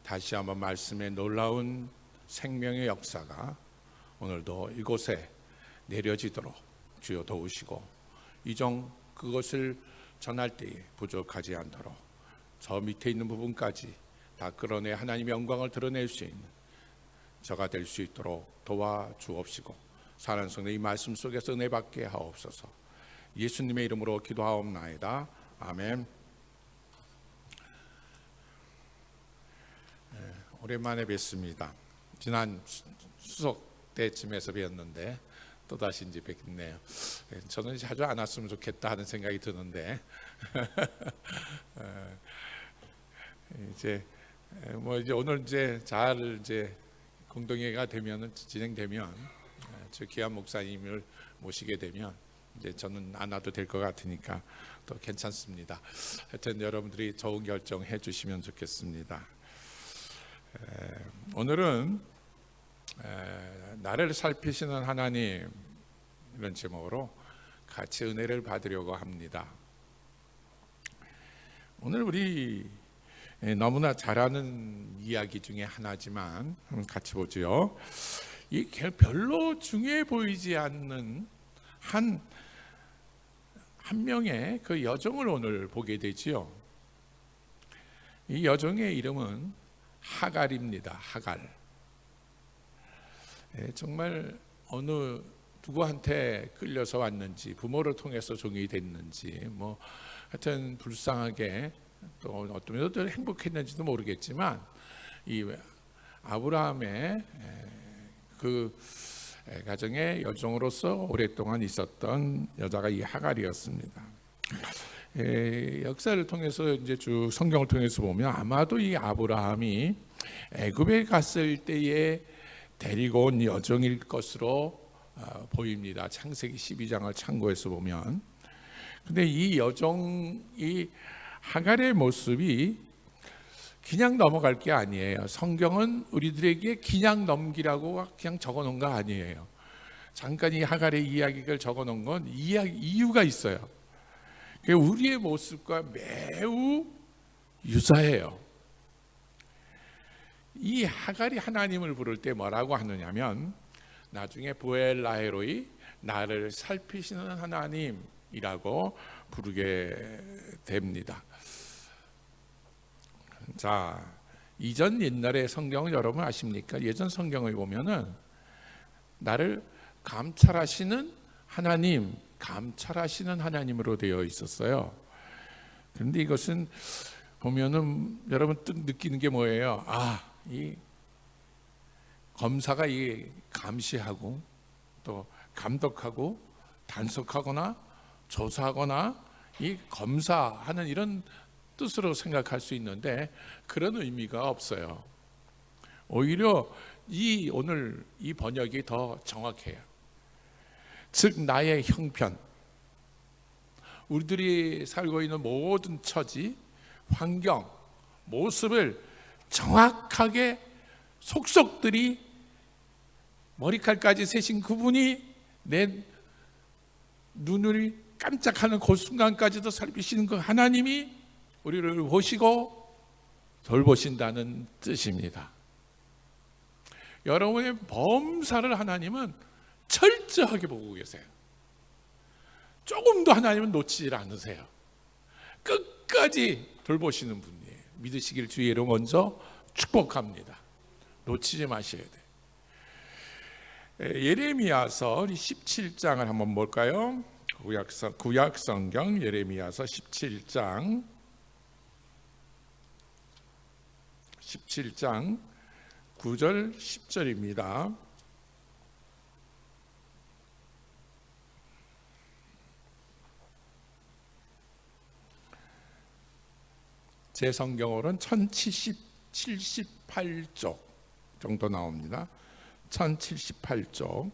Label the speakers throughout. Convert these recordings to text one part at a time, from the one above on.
Speaker 1: 다시 한번 말씀의 놀라운 생명의 역사가 오늘도 이곳에 내려지도록 주여 도우시고, 이정 그것을 전할 때에 부족하지 않도록 저 밑에 있는 부분까지 다 끌어내 하나님의 영광을 드러낼 수 있는 저가 될 수 있도록 도와주옵시고, 사랑하는 성도 이 말씀 속에서 은혜 받게 하옵소서. 예수님의 이름으로 기도하옵나이다. 아멘. 오랜만에 뵙습니다. 지난 수석 때쯤에서 뵈었는데 또다시 이제 뵙네요. 저는 자주 안 왔으면 좋겠다 하는 생각이 드는데 이제 오늘 잘 공동회가 되면, 진행되면, 저 귀한 목사님을 모시게 되면 이제 저는 안 와도 될 것 같으니까 또 괜찮습니다. 하여튼 여러분들이 좋은 결정해 주시면 좋겠습니다. 오늘은 나를 살피시는 하나님, 이런 제목으로 같이 은혜를 받으려고 합니다. 오늘 우리 너무나 잘 아는 이야기 중에 하나지만 한번 같이 보죠. 이 별로 중요해 보이지 않는 한 명의 그 여종을 오늘 보게 되지요. 이 여종의 이름은 하갈입니다. 하갈. 정말 어느 누구한테 끌려서 왔는지, 부모를 통해서 종이 됐는지, 하여튼 불쌍하게, 또 어떤 면에서 행복했는지도 모르겠지만 이 아브라함의 그 가정의 여종으로서 오랫동안 있었던 여자가 이 하갈이었습니다. 역사를 통해서 이제 쭉 성경을 통해서 보면 아마도 이 아브라함이 애굽에 갔을 때에 데리고 온 여종일 것으로 보입니다. 창세기 12장을 참고해서 보면. 근데 이 여종, 이 하갈의 모습이 그냥 넘어갈 게 아니에요. 성경은 우리들에게 그냥 넘기라고 그냥 적어놓은 거 아니에요. 잠깐 이 하갈의 이야기를 적어놓은 건 이유가 있어요. 우리의 모습과 매우 유사해요. 이 하갈이 하나님을 부를 때 뭐라고 하느냐면, 나중에 보엘라헬로이, 나를 살피시는 하나님이라고 부르게 됩니다. 자, 이전 옛날의 성경을 여러분 아십니까? 예전 성경을 보면은 나를 감찰하시는 하나님, 감찰하시는 하나님으로 되어 있었어요. 그런데 이것은 보면은 여러분 또 느끼는 게 뭐예요? 이 검사가 이 감시하고 또 감독하고 단속하거나 조사하거나 이 검사하는 이런 뜻으로 생각할 수 있는데, 그런 의미가 없어요. 오히려 오늘 이 번역이 더 정확해요. 즉 나의 형편, 우리들이 살고 있는 모든 처지, 환경, 모습을 정확하게 속속들이 머리칼까지 세신 그분이 내 눈을 깜짝하는 그 순간까지도 살피시는 그 하나님이 우리를 보시고 돌보신다는 뜻입니다. 여러분의 범사를 하나님은 철저하게 보고 계세요. 조금도 하나님은 놓치질 않으세요. 끝까지 돌보시는 분이에요. 믿으시길 주의로 먼저 축복합니다. 놓치지 마셔야 돼요. 예레미야서 17장을 한번 볼까요? 구약 성경 예레미야서 17장 9절 10절입니다. 제 성경으로는 1078쪽 정도 나옵니다. 1078쪽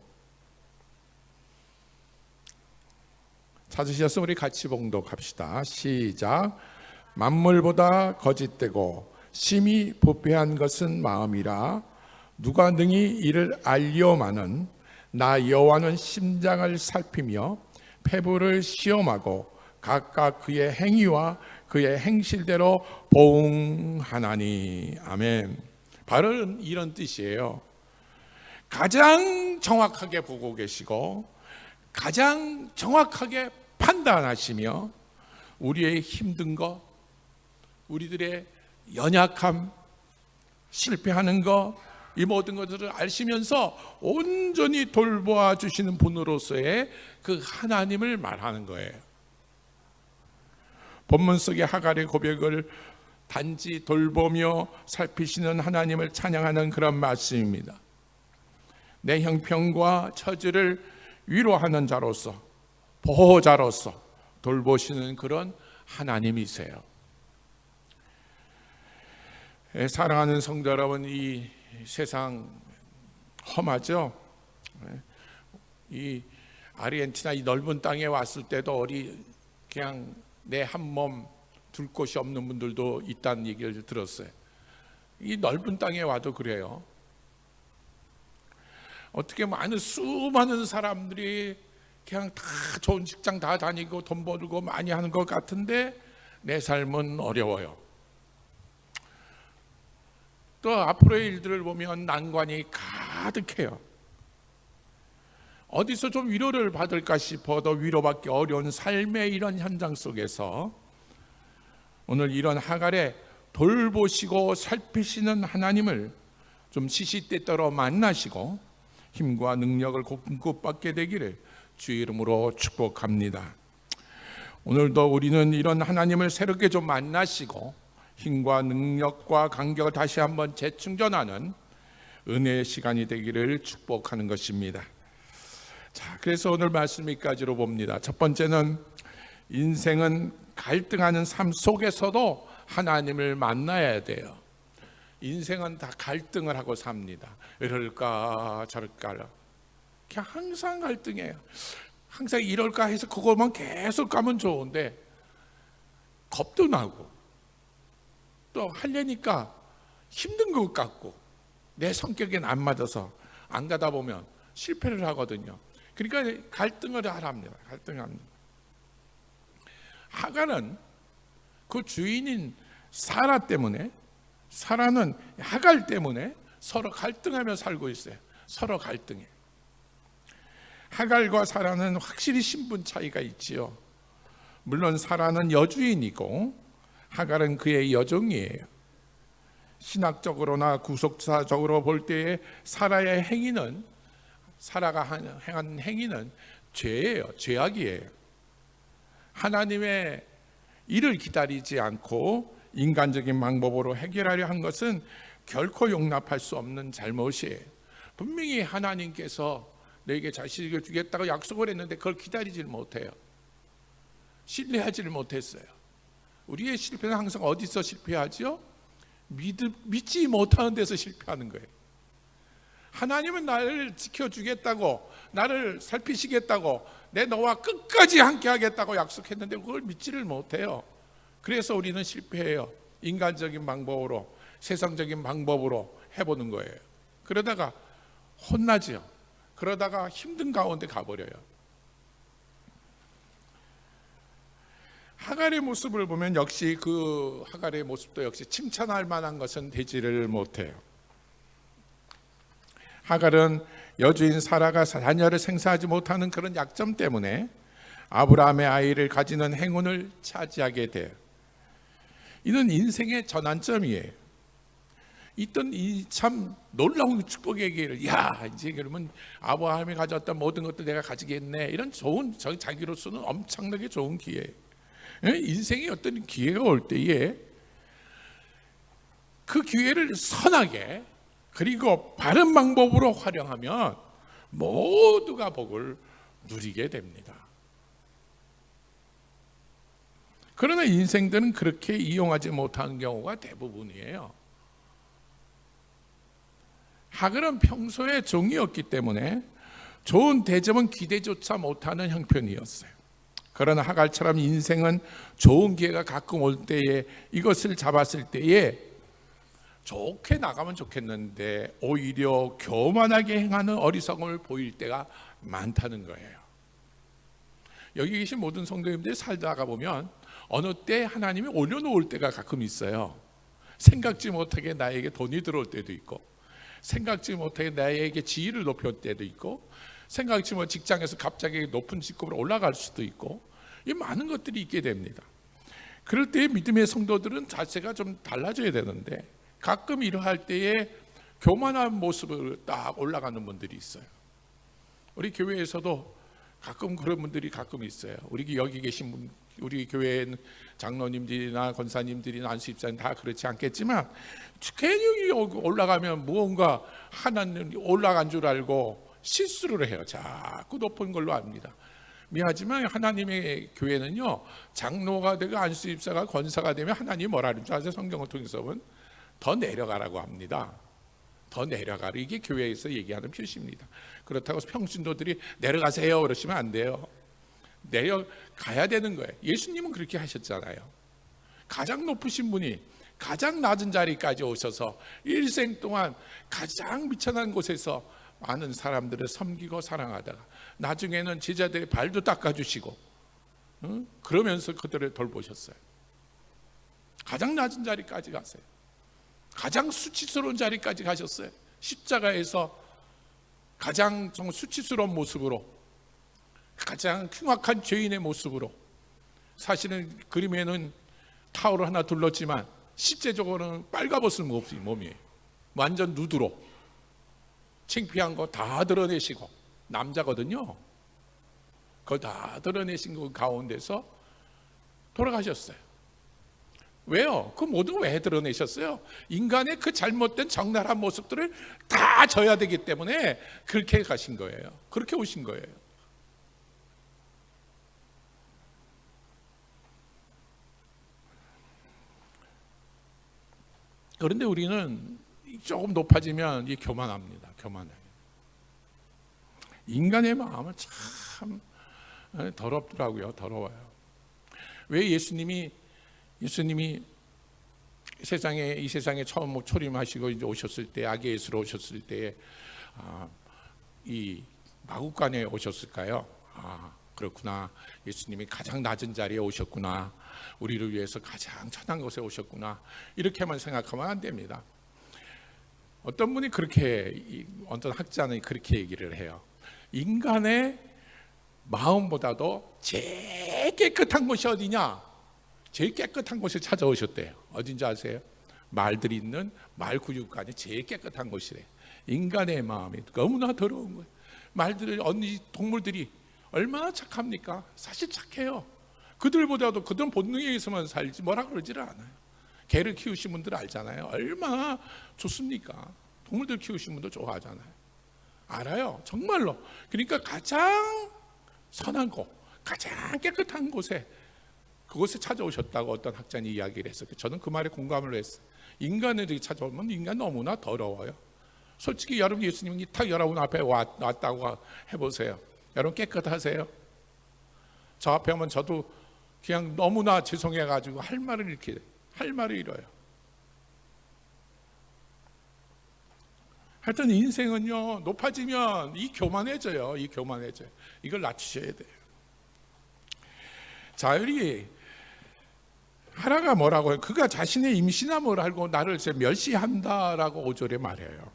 Speaker 1: 찾으셨으면 우리 같이 봉독합시다. 시작. 만물보다 거짓되고 심히 부패한 것은 마음이라 누가 능히 이를 알리오마는 나 여호와는 심장을 살피며 폐부를 시험하고 각각 그의 행위와 그의 행실대로 보응하나니. 아멘. 바로 이런 뜻이에요. 가장 정확하게 보고 계시고 가장 정확하게 판단하시며 우리의 힘든 것, 우리들의 연약함, 실패하는 것, 이 모든 것들을 아시면서 온전히 돌보아 주시는 분으로서의 그 하나님을 말하는 거예요. 본문 속의 하갈의 고백을 단지 돌보며 살피시는 하나님을 찬양하는 그런 말씀입니다. 내 형편과 처지를 위로하는 자로서, 보호자로서 돌보시는 그런 하나님이세요. 사랑하는 성도 여러분, 이 세상 험하죠. 이 아르헨티나 이 넓은 땅에 왔을 때도 그냥 내 한 몸 둘 곳이 없는 분들도 있다는 얘기를 들었어요. 이 넓은 땅에 와도 그래요. 어떻게 수많은 사람들이 그냥 다 좋은 직장 다 다니고 돈 벌고 많이 하는 것 같은데 내 삶은 어려워요. 또 앞으로의 일들을 보면 난관이 가득해요. 어디서 좀 위로를 받을까 싶어도 위로받기 어려운 삶의 이런 현장 속에서 오늘 이런 하갈에 돌보시고 살피시는 하나님을 좀 시시때때로 만나시고 힘과 능력을 공급받게 되기를 주의 이름으로 축복합니다. 오늘도 우리는 이런 하나님을 새롭게 좀 만나시고 힘과 능력과 간격을 다시 한번 재충전하는 은혜의 시간이 되기를 축복하는 것입니다. 자, 그래서 오늘 말씀 여기까지로 봅니다. 첫 번째는 인생은 갈등하는 삶 속에서도 하나님을 만나야 돼요. 인생은 다 갈등을 하고 삽니다. 이럴까 저럴까 그냥 항상 갈등해요. 항상 이럴까 해서 그것만 계속 가면 좋은데 겁도 나고 또 하려니까 힘든 것 같고 내 성격에는 안 맞아서 안 가다 보면 실패를 하거든요. 그러니까 갈등을 하랍니다. 갈등합니다. 하갈은 그 주인인 사라는 하갈 때문에 서로 갈등하며 살고 있어요. 서로 갈등해. 하갈과 사라는 확실히 신분 차이가 있지요. 물론 사라는 여주인이고 하갈은 그의 여종이에요. 신학적으로나 구속사적으로 볼 때에 사라가 행한 행위는 죄예요. 죄악이에요. 하나님의 일을 기다리지 않고 인간적인 방법으로 해결하려 한 것은 결코 용납할 수 없는 잘못이에요. 분명히 하나님께서 너에게 자식을 주겠다고 약속을 했는데 그걸 기다리질 못해요. 신뢰하지를 못했어요. 우리의 실패는 항상 어디서 실패하죠? 믿지 못하는 데서 실패하는 거예요. 하나님은 나를 지켜주겠다고, 나를 살피시겠다고, 너와 끝까지 함께 하겠다고 약속했는데 그걸 믿지를 못해요. 그래서 우리는 실패해요. 인간적인 방법으로, 세상적인 방법으로 해보는 거예요. 그러다가 혼나죠. 그러다가 힘든 가운데 가버려요. 하갈의 모습을 보면 역시 그 하갈의 모습도 역시 칭찬할 만한 것은 되지를 못해요. 하갈은 여주인 사라가 자녀를 생사하지 못하는 그런 약점 때문에 아브라함의 아이를 가지는 행운을 차지하게 돼요. 이는 인생의 전환점이에요. 있던 이 참 놀라운 축복의 기회를 이제 그러면 아브라함이 가졌던 모든 것도 내가 가지겠네, 이런 좋은 자기로서는 엄청나게 좋은 기회. 인생의 어떤 기회가 올 때에 그 기회를 선하게 그리고 바른 방법으로 활용하면 모두가 복을 누리게 됩니다. 그러나 인생들은 그렇게 이용하지 못하는 경우가 대부분이에요. 하갈은 평소에 종이었기 때문에 좋은 대접은 기대조차 못하는 형편이었어요. 그러나 하갈처럼 인생은 좋은 기회가 가끔 올 때에 이것을 잡았을 때에 좋게 나가면 좋겠는데 오히려 교만하게 행하는 어리석음을 보일 때가 많다는 거예요. 여기 계신 모든 성도님들이 살다가 보면 어느 때 하나님이 올려놓을 때가 가끔 있어요. 생각지 못하게 나에게 돈이 들어올 때도 있고, 생각지 못하게 나에게 지위를 높일 때도 있고, 생각지 못한 직장에서 갑자기 높은 직급으로 올라갈 수도 있고, 이 많은 것들이 있게 됩니다. 그럴 때 믿음의 성도들은 자세가 좀 달라져야 되는데, 가끔 이러할 때에 교만한 모습을 딱 올라가는 분들이 있어요. 우리 교회에서도 가끔 그런 분들이 가끔 있어요. 우리 여기 계신 분, 우리 교회 장로님들이나 권사님들이나 안수집사님 다 그렇지 않겠지만, 괜히 올라가면 무언가 하나님 올라간 줄 알고 실수를 해요. 자꾸 높은 걸로 압니다. 미안하지만 하나님의 교회는요, 장로가 되고 안수집사가 권사가 되면 하나님이 뭐라 그러는지 아세요? 성경을 통해서 보면 더 내려가라고 합니다. 더 내려가라. 이게 교회에서 얘기하는 표시입니다. 그렇다고 평신도들이 내려가세요 그러시면 안 돼요. 내려가야 되는 거예요. 예수님은 그렇게 하셨잖아요. 가장 높으신 분이 가장 낮은 자리까지 오셔서 일생 동안 가장 미천한 곳에서 많은 사람들을 섬기고 사랑하다가 나중에는 제자들의 발도 닦아주시고, 그러면서 그들을 돌보셨어요. 가장 낮은 자리까지 가세요. 가장 수치스러운 자리까지 가셨어요. 십자가에서 가장 수치스러운 모습으로, 가장 흉악한 죄인의 모습으로, 사실은 그림에는 타올을 하나 둘렀지만 실제적으로는 빨가벗은 몸이에요. 완전 누드로 창피한 거 다 드러내시고, 남자거든요. 그걸 다 드러내신 그 가운데서 돌아가셨어요. 왜요? 그 모든 왜 드러내셨어요? 인간의 그 잘못된 적나라한 모습들을 다 져야 되기 때문에 그렇게 가신 거예요. 그렇게 오신 거예요. 그런데 우리는 조금 높아지면 이 교만합니다. 교만해요. 인간의 마음은 참 더럽더라고요. 더러워요. 왜 예수님이 이 세상에 처음 초림하시고 이제 오셨을 때, 아기 예수로 오셨을 때에 이 마구간에 오셨을까요? 그렇구나. 예수님이 가장 낮은 자리에 오셨구나. 우리를 위해서 가장 천한 곳에 오셨구나. 이렇게만 생각하면 안 됩니다. 어떤 분이 그렇게, 어떤 학자는 그렇게 얘기를 해요. 인간의 마음보다도 제일 깨끗한 곳이 어디냐? 제일 깨끗한 곳에 찾아오셨대요. 어딘지 아세요? 말들이 있는 말구육간이 제일 깨끗한 곳이래요. 인간의 마음이 너무나 더러운 거예요. 말들을, 동물들이 얼마나 착합니까? 사실 착해요. 그들보다도 그들은 본능에 의해서만 살지 뭐라 그러지를 않아요. 개를 키우신 분들 알잖아요. 얼마나 좋습니까? 동물들 키우신 분도 좋아하잖아요. 알아요. 정말로. 그러니까 가장 선한 곳, 가장 깨끗한 곳에, 그곳에 찾아오셨다고 어떤 학자는 이야기를 했어요. 저는 그 말에 공감을 했어요. 인간들이 찾아오면 인간 너무나 더러워요. 솔직히 여러분, 예수님이 딱 여러분 앞에 왔다고 해보세요. 여러분 깨끗하세요? 저 앞에 오면 저도 그냥 너무나 죄송해가지고 할 말을 잃어요. 하여튼 인생은요, 높아지면 교만해져요. 이걸 낮추셔야 돼요. 자율이 하나가 뭐라고 해요? 그가 자신의 임신함을 알고 나를 멸시한다라고 5절에 말해요.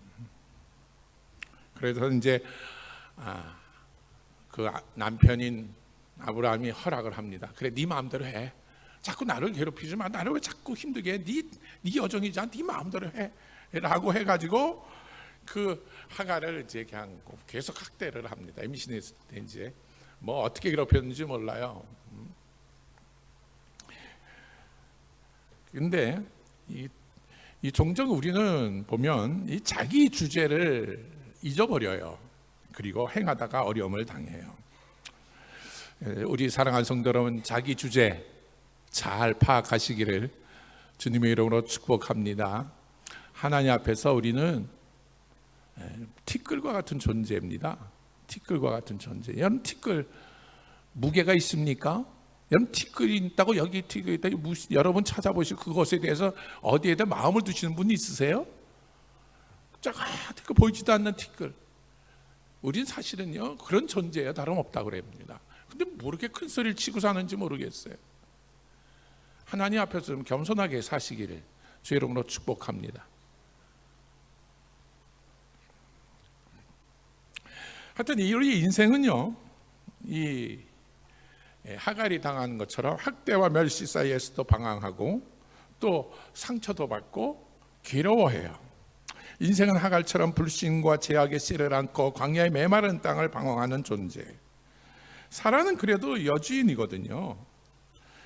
Speaker 1: 그래서 이제 그 남편인 아브라함이 허락을 합니다. 그래, 네 마음대로 해. 자꾸 나를 괴롭히지 마. 나를 왜 자꾸 힘들게 해? 네 여정이잖아. 네 마음대로 해. 라고 해가지고 그 하갈을 이제 그냥 계속 학대를 합니다. 임신했을 때 이제 뭐 어떻게 괴롭혔는지 몰라요. 근데 이 종종 우리는 보면 이 자기 주제를 잊어버려요. 그리고 행하다가 어려움을 당해요. 우리 사랑하는 성도 여러분, 자기 주제 잘 파악하시기를 주님의 이름으로 축복합니다. 하나님 앞에서 우리는 티끌과 같은 존재입니다. 티끌과 같은 존재. 여러분, 티끌 무게가 있습니까? 여러분, 티끌이 있다고, 여기 티끌이 있다, 여러분 찾아보시고 그것에 대해서 어디에다 마음을 두시는 분이 있으세요? 티끌, 보이지도 않는 티끌. 우린 사실은요 그런 존재예요. 다름없다고 그럽니다. 근데 뭐 이렇게 큰 소리를 치고 사는지 모르겠어요. 하나님 앞에서 좀 겸손하게 사시기를 주의 이름으로 축복합니다. 하여튼 우리 인생은요, 이 하갈이 당하는 것처럼 학대와 멸시 사이에서도 방황하고 또 상처도 받고 괴로워해요. 인생은 하갈처럼 불신과 죄악의 씨를 안고 광야의 메마른 땅을 방황하는 존재. 사라는 그래도 여주인이거든요.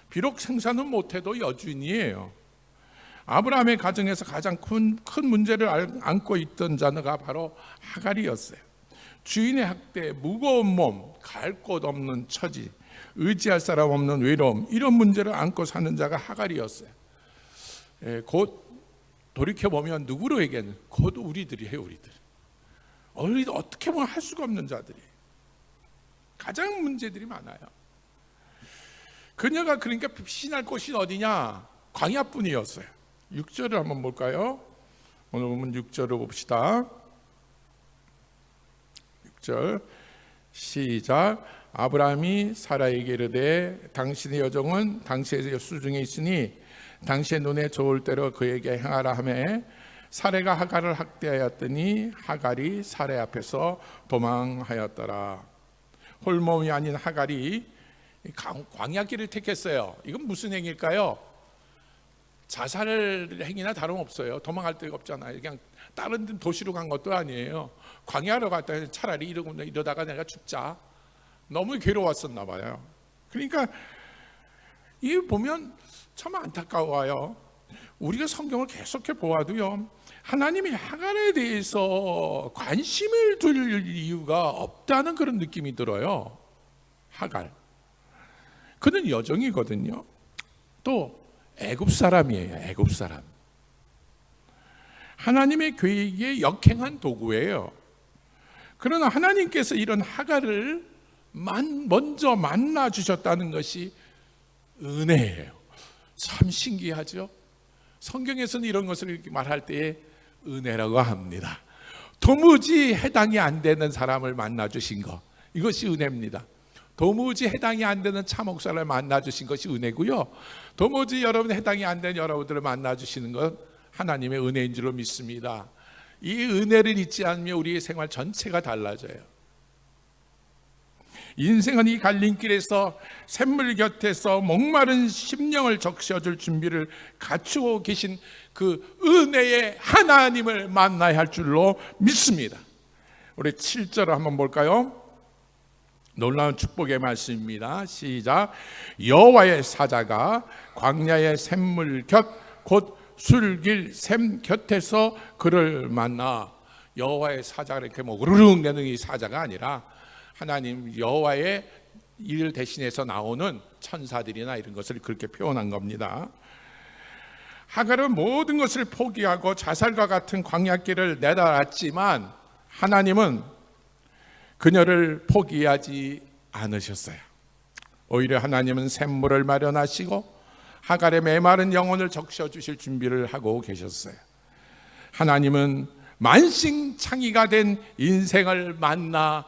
Speaker 1: 비록 생사는 못해도 여주인이에요. 아브라함의 가정에서 가장 큰 문제를 안고 있던 자가 바로 하갈이었어요. 주인의 학대, 무거운 몸, 갈 곳 없는 처지, 의지할 사람 없는 외로움, 이런 문제를 안고 사는 자가 하갈이었어요. 곧 돌이켜보면 누구로에게는 곧 우리들이에요. 우리들 어떻게 보면 할 수가 없는 자들이 가장 문제들이 많아요. 그녀가 그러니까 피신할 곳이 어디냐? 광야뿐이었어요. 6절을 한번 볼까요? 오늘 보면 6절을 봅시다. 6절 시작. 아브라함이 사라에게 이르되 당신의 여종은 당신의 수중에 있으니 당신의 눈에 좋을 대로 그에게 행하라 하매 사레가 하갈을 학대하였더니 하갈이 사레 앞에서 도망하였더라. 홀몸이 아닌 하갈이 광야길을 택했어요. 이건 무슨 행위일까요? 자살 행위나 다름없어요. 도망갈 데가 없잖아요. 그냥 다른 도시로 간 것도 아니에요. 광야로 갔다 차라리 이러다가 내가 죽자. 너무 괴로웠었나 봐요. 그러니까 이 보면 참 안타까워요. 우리가 성경을 계속해 보아도요, 하나님이 하갈에 대해서 관심을 둘 이유가 없다는 그런 느낌이 들어요. 하갈, 그는 여종이거든요. 또 애굽 사람이에요. 애굽 사람. 하나님의 계획에 역행한 도구예요. 그러나 하나님께서 이런 하갈을 먼저 만나 주셨다는 것이 은혜예요. 참 신기하죠. 성경에서는 이런 것을 이렇게 말할 때에 은혜라고 합니다. 도무지 해당이 안 되는 사람을 만나 주신 것, 이것이 은혜입니다. 도무지 해당이 안 되는 참목사를 만나 주신 것이 은혜고요, 도무지 여러분 해당이 안 되는 여러분들을 만나 주시는 것 하나님의 은혜인 줄로 믿습니다. 이 은혜를 잊지 않으면 우리의 생활 전체가 달라져요. 인생은 이 갈림길에서 샘물 곁에서 목마른 심령을 적셔줄 준비를 갖추고 계신 그 은혜의 하나님을 만나야 할 줄로 믿습니다. 우리 7절을 한번 볼까요? 놀라운 축복의 말씀입니다. 시작. 여호와의 사자가 광야의 샘물 곁 곧 술길 샘 곁에서 그를 만나. 여호와의 사자가 이렇게 뭐 우르르 내는 이 사자가 아니라 하나님 여호와의 일 대신해서 나오는 천사들이나 이런 것을 그렇게 표현한 겁니다. 하갈은 모든 것을 포기하고 자살과 같은 광야길을 내달았지만 하나님은 그녀를 포기하지 않으셨어요. 오히려 하나님은 샘물을 마련하시고 하갈의 메마른 영혼을 적셔 주실 준비를 하고 계셨어요. 하나님은 만신창이가 된 인생을 만나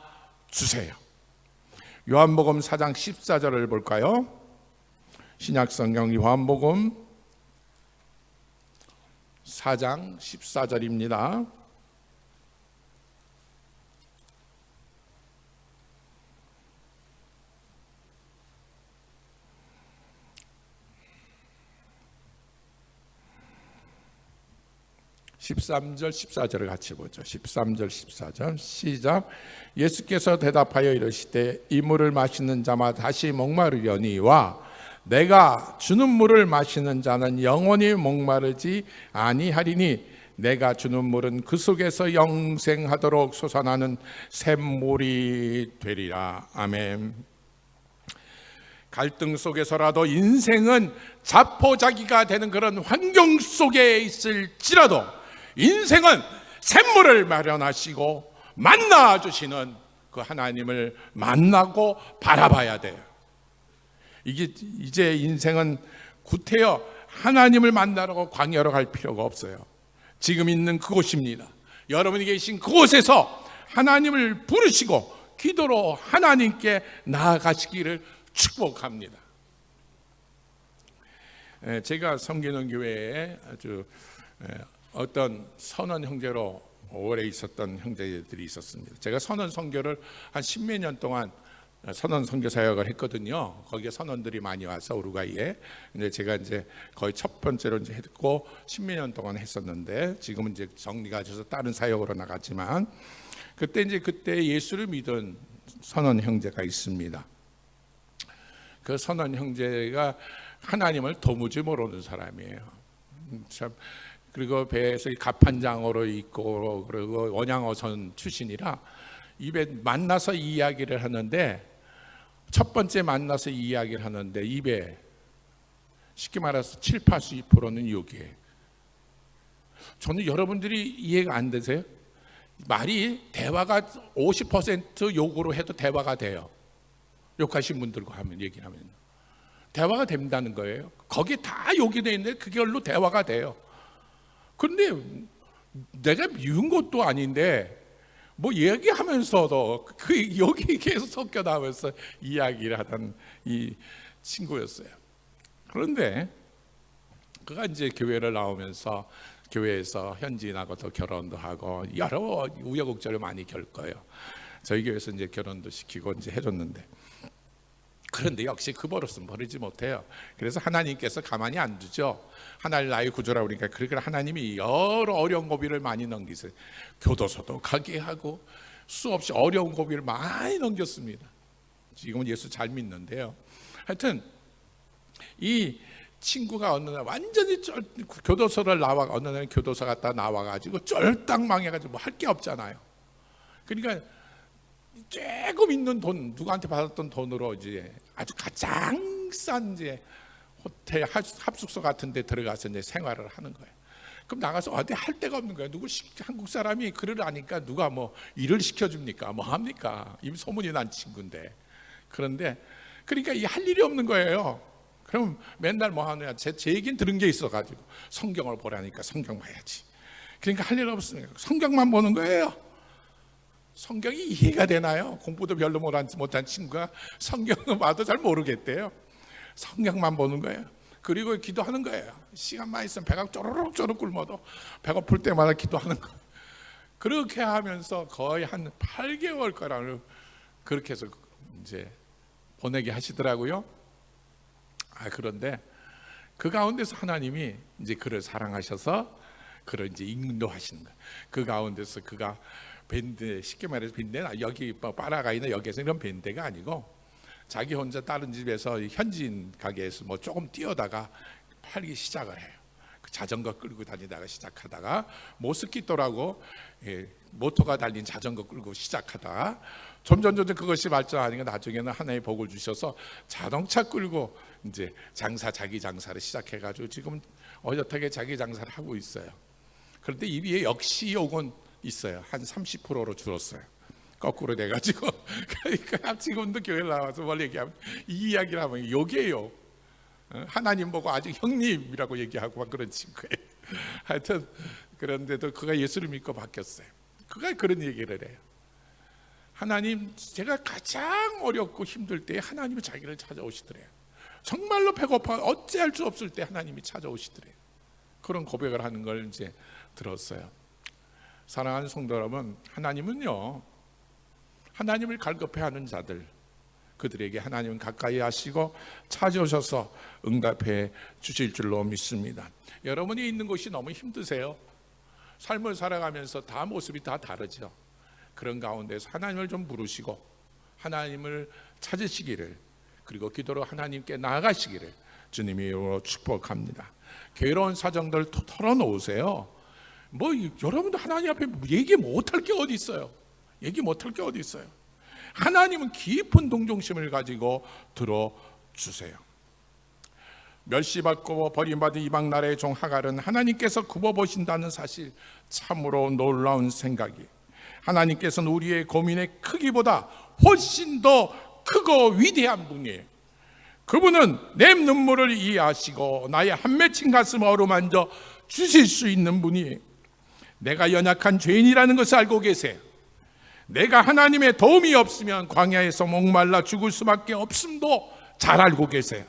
Speaker 1: 주세요. 요한복음 4장 14절을 볼까요? 신약성경 요한복음 4장 14절입니다. (13절) (14절을) 같이 보죠. 13절 14절 시작. 예수께서 대답하여 이르시되 이 물을 마시는 자마다 다시 목마르려니와 내가 주는 물을 마시는 자는 영원히 목마르지 아니하리니 내가 주는 물은 그 속에서 영생하도록 솟아나는 샘물이 되리라. 아멘. 갈등 속에서라도 인생은 자포자기가 되는 그런 환경 속에 있을지라도 인생은 샘물을 마련하시고 만나주시는 그 하나님을 만나고 바라봐야 돼요. 이제 인생은 구태여 하나님을 만나러 광야로 갈 필요가 없어요. 지금 있는 그곳입니다. 여러분이 계신 그곳에서 하나님을 부르시고 기도로 하나님께 나아가시기를 축복합니다. 제가 섬기는 교회에 아주 어떤 선원 형제로 오래 있었던 형제들이 있었습니다. 제가 선원 선교를 한 10몇 년 동안 선원 선교 사역을 했거든요. 거기에 선원들이 많이 와서 우루과이에. 근데 제가 이제 거의 첫 번째로 이제 했고 10몇 년 동안 했었는데 지금은 이제 정리가 돼서 다른 사역으로 나갔지만 그때 예수를 믿은 선원 형제가 있습니다. 그 선원 형제가 하나님을 도무지 모르는 사람이에요. 참 그리고 배에서 갑판장으로 있고 그리고 원양어선 출신이라 입에 만나서 이야기를 하는데 첫 번째 만나서 이야기를 하는데 입에 쉽게 말해서 7, 80%는 욕이에요. 저는 여러분들이 이해가 안 되세요? 말이 대화가 50% 욕으로 해도 대화가 돼요. 욕하신 분들과 하면 얘기하면 대화가 된다는 거예요. 거기 다 욕이 돼 있는데 그걸로 대화가 돼요. 그런데 내가 미운 것도 아닌데 뭐 얘기하면서도 그 욕이 계속 섞여 나오면서 이야기를 하던 이 친구였어요. 그런데 그가 이제 교회를 나오면서 교회에서 현지인하고도 결혼도 하고 여러 우여곡절을 많이 겪어요. 저희 교회에서 이제 결혼도 시키고 이제 해줬는데 그런데 역시 그 버릇은 버리지 못해요. 그래서 하나님께서 가만히 안 두죠. 하나님 나의 구조라고 그러니까 그러니까 하나님이 여러 어려운 고비를 많이 넘기세요. 교도소도 가게 하고 수없이 어려운 고비를 많이 넘겼습니다. 지금은 예수 잘 믿는데요. 하여튼 이 친구가 어느 날 완전히 교도소를 어느 날 교도소 갔다 나와가지고 쫄딱 망해가지고 뭐 할 게 없잖아요. 그러니까 조금 있는 돈 누구한테 받았던 돈으로 이제 아주 가장 싼 이제 호텔 합숙소 같은데 들어가서 이제 생활을 하는 거예요. 그럼 나가서 어디 할 데가 없는 거예요. 한국 사람이 글을 아니까 누가 뭐 일을 시켜줍니까? 뭐 합니까? 이미 소문이 난 친구인데. 그런데 그러니까 이 할 일이 없는 거예요. 그럼 맨날 뭐 하느냐? 제 얘기는 들은 게 있어가지고 성경을 보라니까 성경 봐야지. 그러니까 할 일 없으니까 성경만 보는 거예요. 성경이 이해가 되나요? 공부도 별로 못한 친구가 성경을 봐도 잘 모르겠대요. 성경만 보는 거예요. 그리고 기도하는 거예요. 시간만 있으면 배가 쪼르륵 굶어도 배고플 때마다 기도하는 거예요. 그렇게 하면서 거의 한 8개월 거라는 그렇게 해서 이제 보내게 하시더라고요. 그런데 그 가운데서 하나님이 이제 그를 사랑하셔서 그를 이제 인도하시는 거예요. 그 가운데서 그가 밴드, 쉽게 말해서 밴드는 여기 파라과이나 여기에서 이런 밴드가 아니고 자기 혼자 다른 집에서 현지인 가게에서 뭐 조금 뛰어다가 팔기 시작을 해요. 그 자전거 끌고 다니다가 시작하다가 모스키토라고 모터가 달린 자전거 끌고 시작하다가 점점 그것이 발전하니까 나중에는 하나의 복을 주셔서 자동차 끌고 이제 자기 장사를 시작해가지고 지금 어엿하게 자기 장사를 하고 있어요. 그런데 이 위에 역시 욕은 있어요. 한 30%로 줄었어요. 거꾸로 돼가지고 그러니까 지금도 교회를 나와서 뭘 얘기하면 이 이야기를 하면 욕이에요. 하나님 보고 아주 형님이라고 얘기하고 막 그런 친구예요. 하여튼 그런데도 그가 예수를 믿고 바뀌었어요. 그가 그런 얘기를 해요. 하나님, 제가 가장 어렵고 힘들 때 하나님이 자기를 찾아오시더래요. 정말로 배고파 어찌할 수 없을 때 하나님이 찾아오시더래요. 그런 고백을 하는 걸 이제 들었어요. 사랑하는 성도 여러분, 하나님은요, 하나님을 갈급해하는 자들, 그들에게 하나님은 가까이 하시고 찾아오셔서 응답해 주실 줄로 믿습니다. 여러분이 있는 곳이 너무 힘드세요? 삶을 살아가면서 다 모습이 다 다르죠. 그런 가운데서 하나님을 좀 부르시고 하나님을 찾으시기를, 그리고 기도로 하나님께 나아가시기를 주님의 이름으로 축복합니다. 괴로운 사정들 털어놓으세요. 뭐 여러분도 하나님 앞에 얘기 못할 게 어디 있어요? 얘기 못할 게 어디 있어요? 하나님은 깊은 동정심을 가지고 들어주세요. 멸시받고 버림받은 이방 나라의 종 하갈은 하나님께서 굽어보신다는 사실, 참으로 놀라운 생각이, 하나님께서는 우리의 고민의 크기보다 훨씬 더 크고 위대한 분이에요. 그분은 내 눈물을 이해하시고 나의 한 맺힌 가슴을 어루만져 주실 수 있는 분이에요. 내가 연약한 죄인이라는 것을 알고 계세요. 내가 하나님의 도움이 없으면 광야에서 목말라 죽을 수밖에 없음도 잘 알고 계세요.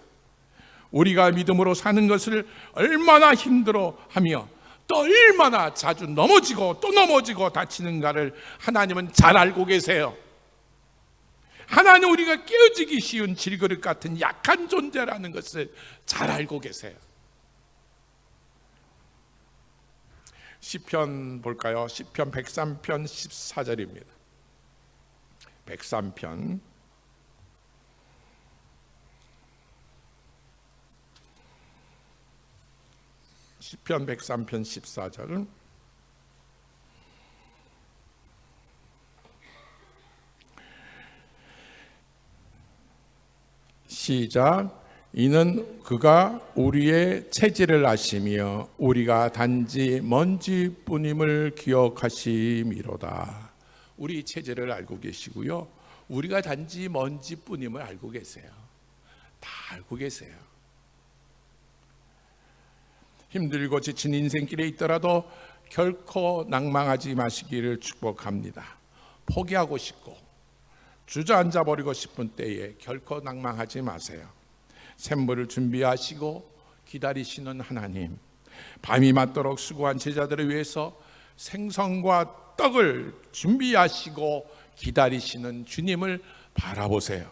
Speaker 1: 우리가 믿음으로 사는 것을 얼마나 힘들어하며 또 얼마나 자주 넘어지고 또 넘어지고 다치는가를 하나님은 잘 알고 계세요. 하나님 우리가 깨어지기 쉬운 질그릇 같은 약한 존재라는 것을 잘 알고 계세요. 시편 볼까요? 시편 103편 14절입니다. 103편 시편 103편 14절 시작. 이는 그가 우리의 체질을 아시며 우리가 단지 먼지뿐임을 기억하심이로다. 우리 체질을 알고 계시고요, 우리가 단지 먼지뿐임을 알고 계세요. 다 알고 계세요. 힘들고 지친 인생길에 있더라도 결코 낭망하지 마시기를 축복합니다. 포기하고 싶고 주저앉아 버리고 싶은 때에 결코 낭망하지 마세요. 샘물을 준비하시고 기다리시는 하나님, 밤이 맞도록 수고한 제자들을 위해서 생선과 떡을 준비하시고 기다리시는 주님을 바라보세요.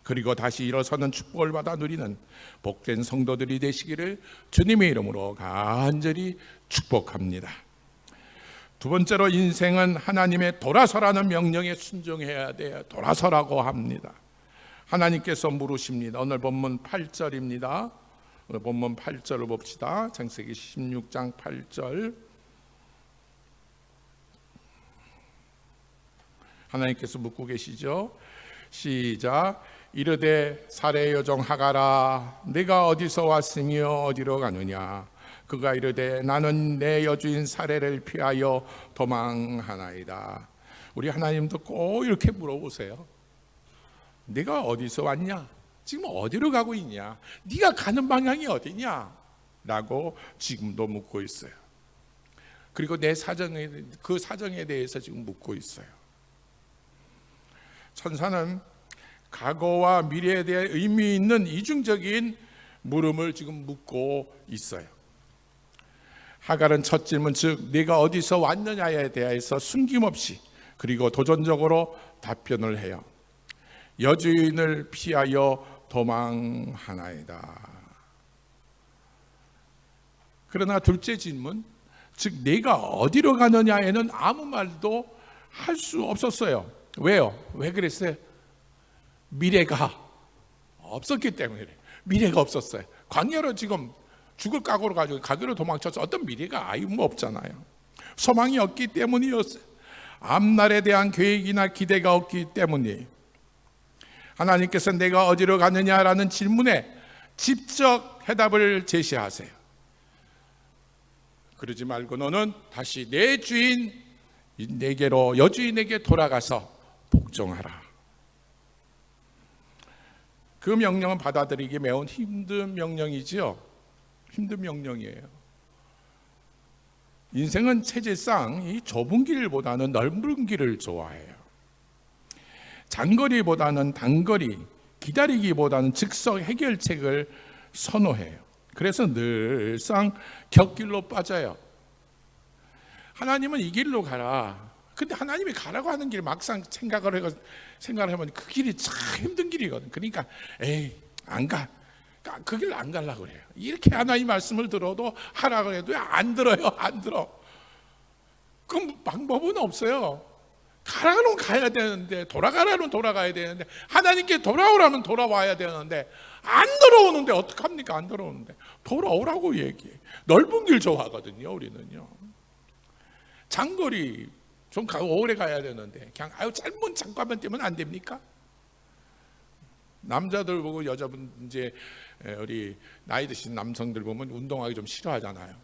Speaker 1: 그리고 다시 일어서는 축복을 받아 누리는 복된 성도들이 되시기를 주님의 이름으로 간절히 축복합니다. 두 번째로, 인생은 하나님의 돌아서라는 명령에 순종해야 돼요. 돌아서라고 합니다. 하나님께서 물으십니다. 오늘 본문 8절입니다. 오늘 본문 8절을 봅시다. 창세기 16장 8절. 하나님께서 묻고 계시죠. 시작. 이르되 사레의 여종 하갈아, 네가 어디서 왔으며 어디로 가느냐? 그가 이르되 나는 내 여주인 사레를 피하여 도망하나이다. 우리 하나님도 꼭 이렇게 물어보세요. 네가 어디서 왔냐? 지금 어디로 가고 있냐? 네가 가는 방향이 어디냐? 라고 지금도 묻고 있어요. 그리고 내 사정에, 그 사정에 대해서 지금 묻고 있어요. 천사는 과거와 미래에 대해 의미 있는 이중적인 물음을 지금 묻고 있어요. 하갈은 첫 질문, 즉 네가 어디서 왔느냐에 대해서 숨김없이 그리고 도전적으로 답변을 해요. 여주인을 피하여 도망하나이다. 그러나 둘째 질문, 즉 네가 어디로 가느냐에는 아무 말도 할 수 없었어요. 왜요? 왜 그랬어요? 미래가 없었기 때문에. 미래가 없었어요. 광야로 지금 죽을 각오로 가지고 가기로 도망쳐서 어떤 미래가 아예 없잖아요. 소망이 없기 때문이었어요. 앞날에 대한 계획이나 기대가 없기 때문이. 하나님께서 내가 어디로 가느냐라는 질문에 직접 해답을 제시하세요. 그러지 말고 너는 다시 내 주인 내게로, 여주인에게 돌아가서 복종하라. 그 명령은 받아들이기 매우 힘든 명령이지요. 힘든 명령이에요. 인생은 체질상 이 좁은 길보다는 넓은 길을 좋아해요. 장거리보다는 단거리, 기다리기보다는 즉석 해결책을 선호해요. 그래서 늘상 곁길로 빠져요. 하나님은 이 길로 가라. 근데 하나님이 가라고 하는 길 막상 생각을 해보니 그 길이 참 힘든 길이거든. 그러니까 에이 안 가. 그 길 안 가려고 그래요. 이렇게 하나님 말씀을 들어도 하라고 해도 안 들어요. 안 들어. 그럼 방법은 없어요. 가라면 가야 되는데, 돌아가라면 돌아가야 되는데, 하나님께 돌아오라면 돌아와야 되는데 안 돌아오는데 어떡합니까? 안 돌아오는데 돌아오라고 얘기해. 넓은 길 좋아하거든요. 우리는요. 장거리 좀 오래 가야 되는데 그냥 짧은 잠깐만 뛰면 안 됩니까? 남자들 보고 여자분, 이제 우리 나이 드신 남성들 보면 운동하기 좀 싫어하잖아요.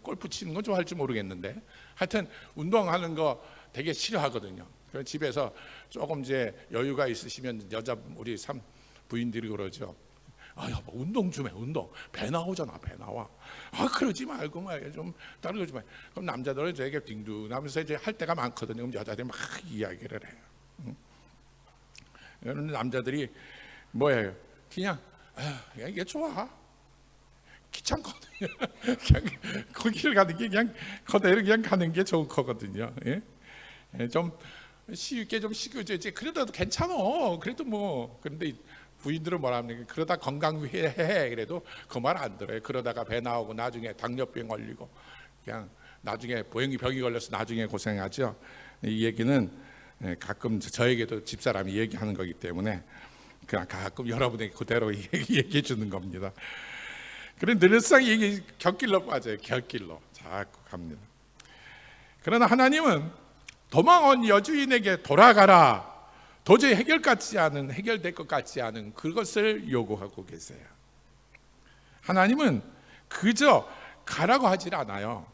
Speaker 1: 골프 치는 건 좋아할지 모르겠는데 하여튼 운동하는 거 되게 싫어하거든요. 그래서 집에서 조금 이제 여유가 있으시면 여자 우리 부인들이 그러죠. 여보 운동 좀 해. 운동 배 나오잖아. 배 나와. 그러지 말고 말이야. 좀 따르지 마. 그럼 남자들은 되게 딩두하면서 이제 할 때가 많거든요. 그럼 여자들이 막 이야기를 해요. 그런데 남자들이 뭐예요? 그냥 이게 좋아. 귀찮거든요. 그냥 거기를 가는 게 그냥 그대로 그냥 가는 게 좋은 거거든요. 예? 좀 쉽게 좀 시켜줘야지. 그래도 괜찮아. 그래도 뭐 그런데 부인들은 뭐라 합니까? 그러다 건강위해 그래도 그 말 안 들어요. 그러다가 배 나오고 나중에 당뇨병 걸리고 그냥 나중에 병이 걸려서 나중에 고생하죠. 이 얘기는 가끔 저에게도 집사람이 얘기하는 거기 때문에 그냥 가끔 여러분에게 그대로 얘기해 주는 겁니다. 그래 늘상 얘기 곁길로 빠져요. 곁길로 자꾸 갑니다. 그러나 하나님은 도망온 여주인에게 돌아가라. 도저히 해결될 것 같지 않은 그것을 요구하고 계세요. 하나님은 그저 가라고 하질 않아요.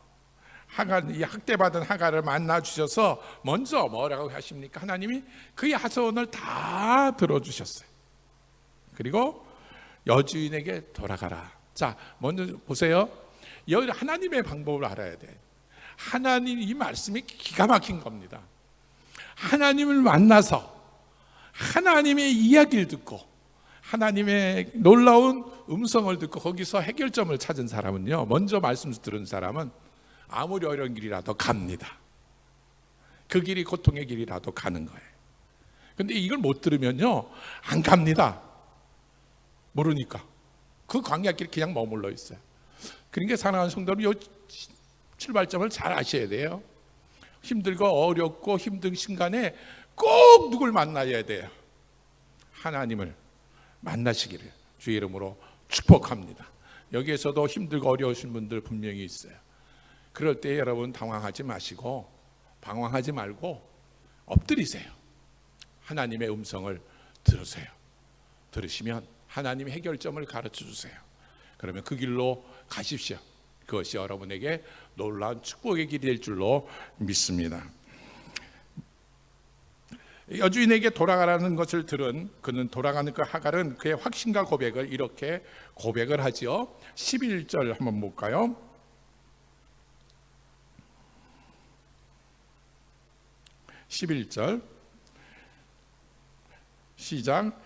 Speaker 1: 이 학대받은 하갈을 만나 주셔서 먼저 뭐라고 하십니까? 하나님이 그의 하소연을 다 들어주셨어요. 그리고 여주인에게 돌아가라. 자, 먼저 보세요. 여기 하나님의 방법을 알아야 돼. 하나님 이 말씀이 기가 막힌 겁니다. 하나님을 만나서 하나님의 이야기를 듣고 하나님의 놀라운 음성을 듣고 거기서 해결점을 찾은 사람은요, 먼저 말씀 들은 사람은 아무리 어려운 길이라도 갑니다. 그 길이 고통의 길이라도 가는 거예요. 근데 이걸 못 들으면요 안 갑니다. 모르니까 그 광야길 그냥 머물러 있어요. 그러니까 사랑하는 성도님, 이 출발점을 잘 아셔야 돼요. 힘들고 어렵고 힘든 순간에 꼭 누굴 만나야 돼요. 하나님을 만나시기를 주의 이름으로 축복합니다. 여기에서도 힘들고 어려우신 분들 분명히 있어요. 그럴 때 여러분 당황하지 마시고 방황하지 말고 엎드리세요. 하나님의 음성을 들으세요. 들으시면 하나님의 해결점을 가르쳐 주세요. 그러면 그 길로 가십시오. 그것이 여러분에게 놀라운 축복의 길이 될 줄로 믿습니다. 여주인에게 돌아가라는 것을 들은 그는 돌아가는 그 하갈은 그의 확신과 고백을 이렇게 고백을 하지요. 11절 한번 볼까요? 11절 시작.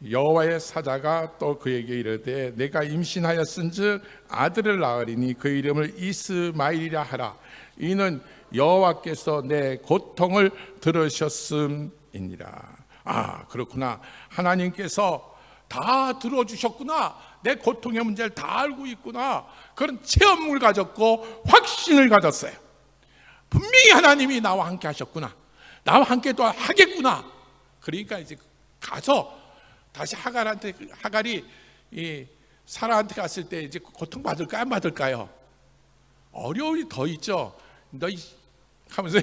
Speaker 1: 여호와의 사자가 또 그에게 이르되 내가 임신하였은즉 아들을 낳으리니 그 이름을 이스마엘이라 하라. 이는 여호와께서 내 고통을 들으셨음이니라. 아, 그렇구나. 하나님께서 다 들어주셨구나. 내 고통의 문제를 다 알고 있구나. 그런 체험을 가졌고 확신을 가졌어요. 분명히 하나님이 나와 함께 하셨구나. 나와 함께 또 하겠구나. 그러니까 이제 가서 다시 하갈이 이 사라한테 갔을 때 이제 고통 받을까요, 안 받을까요? 어려움이 더 있죠. 너 하면서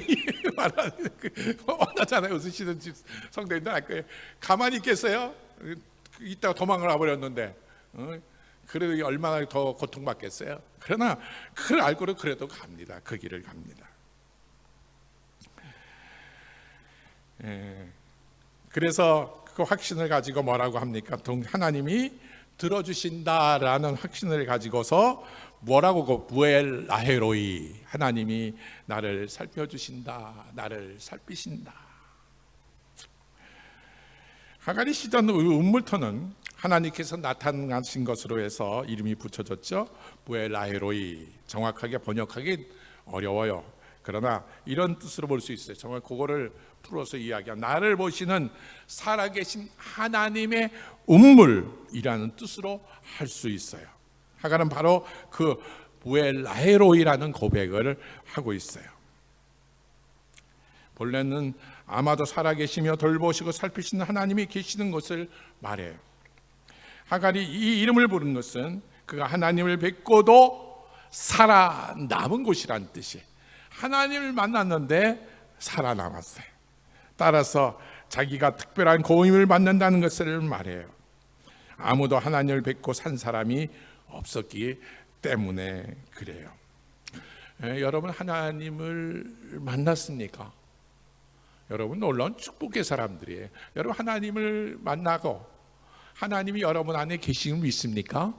Speaker 1: 말하는 원하잖아요. 웃으시는 집 성도님들 알 거예요. 가만히 있겠어요? 이따가 도망을 와버렸는데 그래도 얼마나 더 고통받겠어요? 그러나 그걸 알고는 그래도 갑니다. 그 길을 갑니다. 그래서 그 확신을 가지고 뭐라고 합니까? 하나님이 들어주신다라는 확신을 가지고서 뭐라고 부엘 라헤로이, 하나님이 나를 살펴주신다, 나를 살피신다. 하갈이 시던 운물터는 하나님께서 나타나신 것으로 해서 이름이 붙여졌죠. 부엘 라헤로이. 정확하게 번역하기 어려워요. 그러나 이런 뜻으로 볼 수 있어요. 정말 그거를 풀어서 이야기한 나를 보시는 살아계신 하나님의 운물이라는 뜻으로 할 수 있어요. 하갈은 바로 그 부엘 라헤로이라는 고백을 하고 있어요. 본래는 아마도 살아계시며 돌보시고 살피시는 하나님이 계시는 것을 말해요. 하갈이 이 이름을 부른 것은 그가 하나님을 뵙고도 살아남은 곳이란 뜻이에요. 하나님을 만났는데 살아남았어요. 따라서 자기가 특별한 고임을 받는다는 것을 말해요. 아무도 하나님을 뵙고 산 사람이 없었기 때문에 그래요. 여러분 하나님을 만났습니까? 여러분 놀라운 축복의 사람들이에요. 여러분 하나님을 만나고 하나님이 여러분 안에 계시는 믿습니까?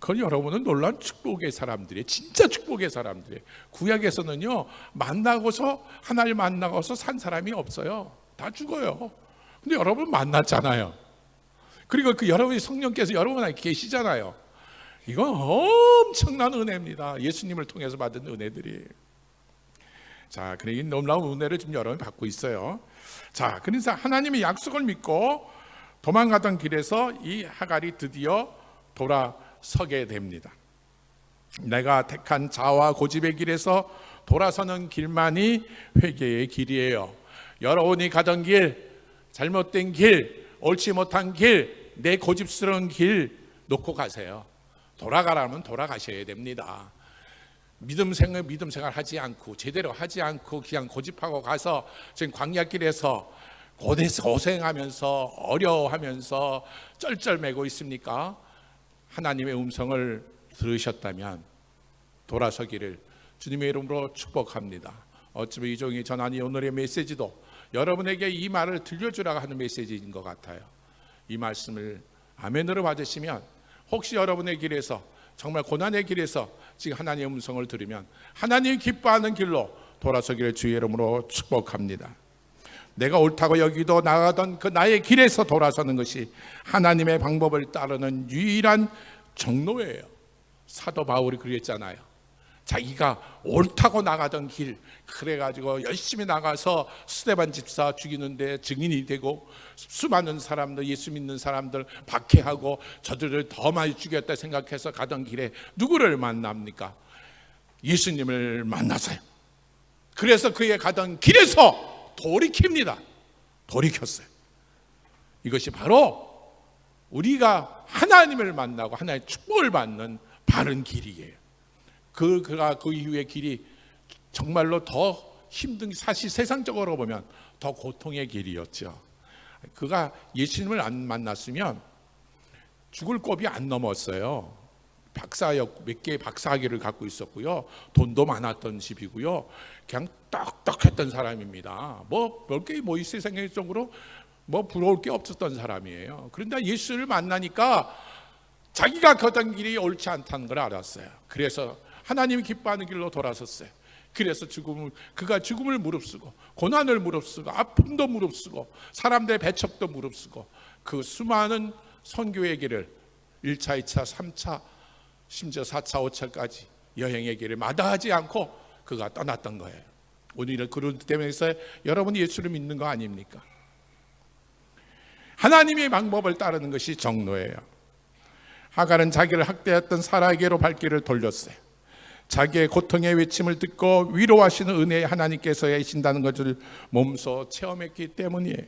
Speaker 1: 그건 여러분은 놀라운 축복의 사람들이에요. 진짜 축복의 사람들이에요. 구약에서는요 만나고서 하나님 만나고서 산 사람이 없어요. 다 죽어요. 근데 여러분 만났잖아요. 그리고 그 여러분이 성령께서 여러분 안에 계시잖아요. 이건 엄청난 은혜입니다. 예수님을 통해서 받은 은혜들이. 자, 그러니 놀라운 은혜를 지금 여러분이 받고 있어요. 자, 그래서 하나님의 약속을 믿고 도망가던 길에서 이 하갈이 드디어 돌아서게 됩니다. 내가 택한 자와 고집의 길에서 돌아서는 길만이 회개의 길이에요. 여러분이 가던 길, 잘못된 길, 옳지 못한 길, 내 고집스러운 길 놓고 가세요. 돌아가라면 돌아가셔야 됩니다. 믿음 생활 하지 않고 제대로 하지 않고 그냥 고집하고 가서 지금 광야길에서 고생하면서 어려워하면서 쩔쩔매고 있습니까? 하나님의 음성을 들으셨다면 돌아서기를 주님의 이름으로 축복합니다. 어쩌면 이종이 전하니 오늘의 메시지도 여러분에게 이 말을 들려주라고 하는 메시지인 것 같아요. 이 말씀을 아멘으로 받으시면 혹시 여러분의 길에서 정말 고난의 길에서 지금 하나님의 음성을 들으면 하나님이 기뻐하는 길로 돌아서기를 주의 이름으로 축복합니다. 내가 옳다고 여기도 나가던 그 나의 길에서 돌아서는 것이 하나님의 방법을 따르는 유일한 정로예요. 사도 바울이 그랬잖아요. 자기가 옳다고 나가던 길, 그래가지고 열심히 나가서 스데반 집사 죽이는데 증인이 되고 수많은 사람들, 예수 믿는 사람들 박해하고 저들을 더 많이 죽였다 생각해서 가던 길에 누구를 만납니까? 예수님을 만나서요. 그래서 그의 가던 길에서 돌이킵니다. 돌이켰어요. 이것이 바로 우리가 하나님을 만나고 하나님의 축복을 받는 바른 길이에요. 그가 그 이후의 길이 정말로 더 힘든, 사실 세상적으로 보면 더 고통의 길이었죠. 그가 예수님을 안 만났으면 죽을 곱이 안 넘었어요. 몇 개의 박사학위를 갖고 있었고요. 돈도 많았던 집이고요. 그냥 똑똑했던 사람입니다. 별게 이 세상적으로 부러울 게 없었던 사람이에요. 그런데 예수를 만나니까 자기가 걷던 길이 옳지 않다는 걸 알았어요. 그래서 하나님이 기뻐하는 길로 돌아섰어요. 그래서 그가 죽음을 무릅쓰고 고난을 무릅쓰고 아픔도 무릅쓰고 사람들의 배척도 무릅쓰고 그 수많은 선교의 길을 1차, 2차, 3차 심지어 4차, 5차까지 여행의 길을 마다하지 않고 그가 떠났던 거예요. 오늘은 그런 때문에 여러분이 예수를 믿는 거 아닙니까? 하나님의 방법을 따르는 것이 정로예요. 하갈은 자기를 학대했던 사라에게로 발길을 돌렸어요. 자기의 고통의 외침을 듣고 위로하시는 은혜의 하나님께서 계신다는 것을 몸소 체험했기 때문이에요.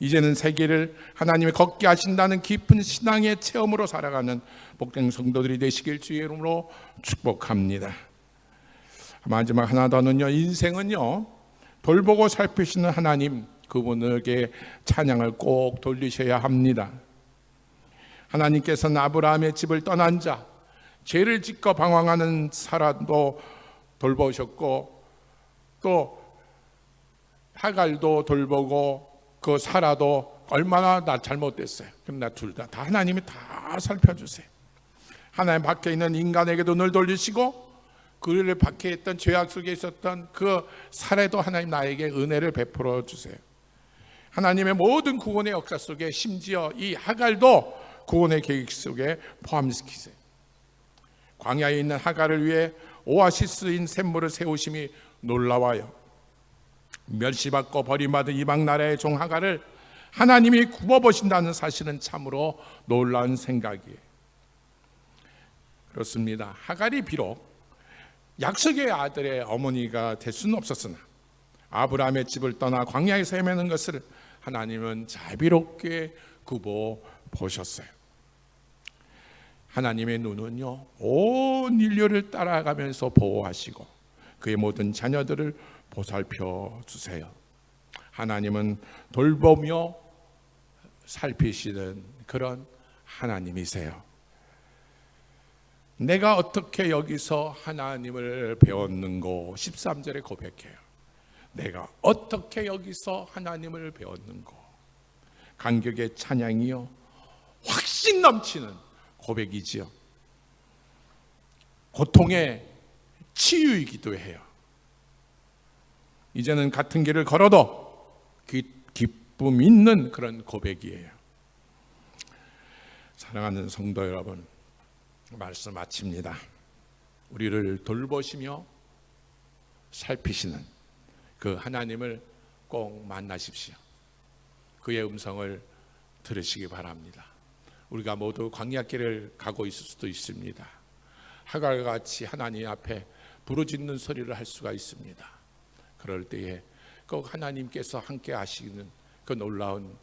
Speaker 1: 이제는 세계를 하나님이 걷게 하신다는 깊은 신앙의 체험으로 살아가는 복된 성도들이 되시길 주의 이름으로 축복합니다. 마지막 하나 더는요, 인생은요 돌보고 살피시는 하나님, 그분에게 찬양을 꼭 돌리셔야 합니다. 하나님께서는 아브라함의 집을 떠난 자, 죄를 짓고 방황하는 사라도 돌보셨고 또 하갈도 돌보고 그 사라도 얼마나 잘못됐어요. 그러나 둘 다 하나님이 다 살펴주세요. 하나님 밖에 있는 인간에게도 눈을 돌리시고 그를 밖에 있던 죄악 속에 있었던 그 사라도 하나님 나에게 은혜를 베풀어 주세요. 하나님의 모든 구원의 역사 속에 심지어 이 하갈도 구원의 계획 속에 포함시키세요. 광야에 있는 하갈을 위해 오아시스인 샘물을 세우심이 놀라워요. 멸시받고 버림받은 이방 나라의 종 하갈을 하나님이 굽어보신다는 사실은 참으로 놀라운 생각이에요. 그렇습니다. 하갈이 비록 약속의 아들의 어머니가 될 수는 없었으나 아브라함의 집을 떠나 광야에서 헤매는 것을 하나님은 자비롭게 굽어보셨어요. 하나님의 눈은요 온 인류를 따라가면서 보호하시고 그의 모든 자녀들을 보살펴 주세요. 하나님은 돌보며 살피시는 그런 하나님이세요. 내가 어떻게 여기서 하나님을 배웠는고 13절에 고백해요. 내가 어떻게 여기서 하나님을 배웠는고. 감격의 찬양이요 확신 넘치는 고백이지요. 고통의 치유이기도 해요. 이제는 같은 길을 걸어도 기쁨 있는 그런 고백이에요. 사랑하는 성도 여러분, 말씀 마칩니다. 우리를 돌보시며 살피시는 그 하나님을 꼭 만나십시오. 그의 음성을 들으시기 바랍니다. 우리가 모두 광야길을 가고 있을 수도 있습니다. 하갈과 같이 하나님 앞에 부르짖는 소리를 할 수가 있습니다. 그럴 때에 꼭 하나님께서 함께 하시는 그 놀라운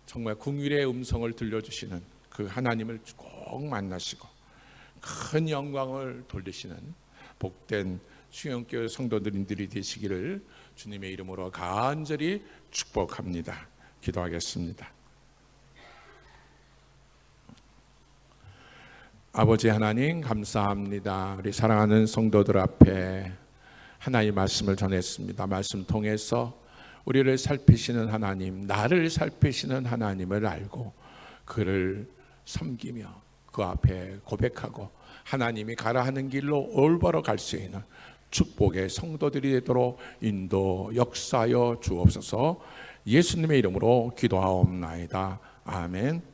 Speaker 1: 정말 긍휼의 음성을 들려주시는 그 하나님을 꼭 만나시고 큰 영광을 돌리시는 복된 수영교회 성도들이 되시기를 주님의 이름으로 간절히 축복합니다. 기도하겠습니다. 아버지 하나님 감사합니다. 우리 사랑하는 성도들 앞에 하나님의 말씀을 전했습니다. 말씀 통해서 우리를 살피시는 하나님, 나를 살피시는 하나님을 알고 그를 섬기며 그 앞에 고백하고 하나님이 가라 하는 길로 올바로 갈 수 있는 축복의 성도들이 되도록 인도 역사하여 주옵소서. 예수님의 이름으로 기도하옵나이다. 아멘.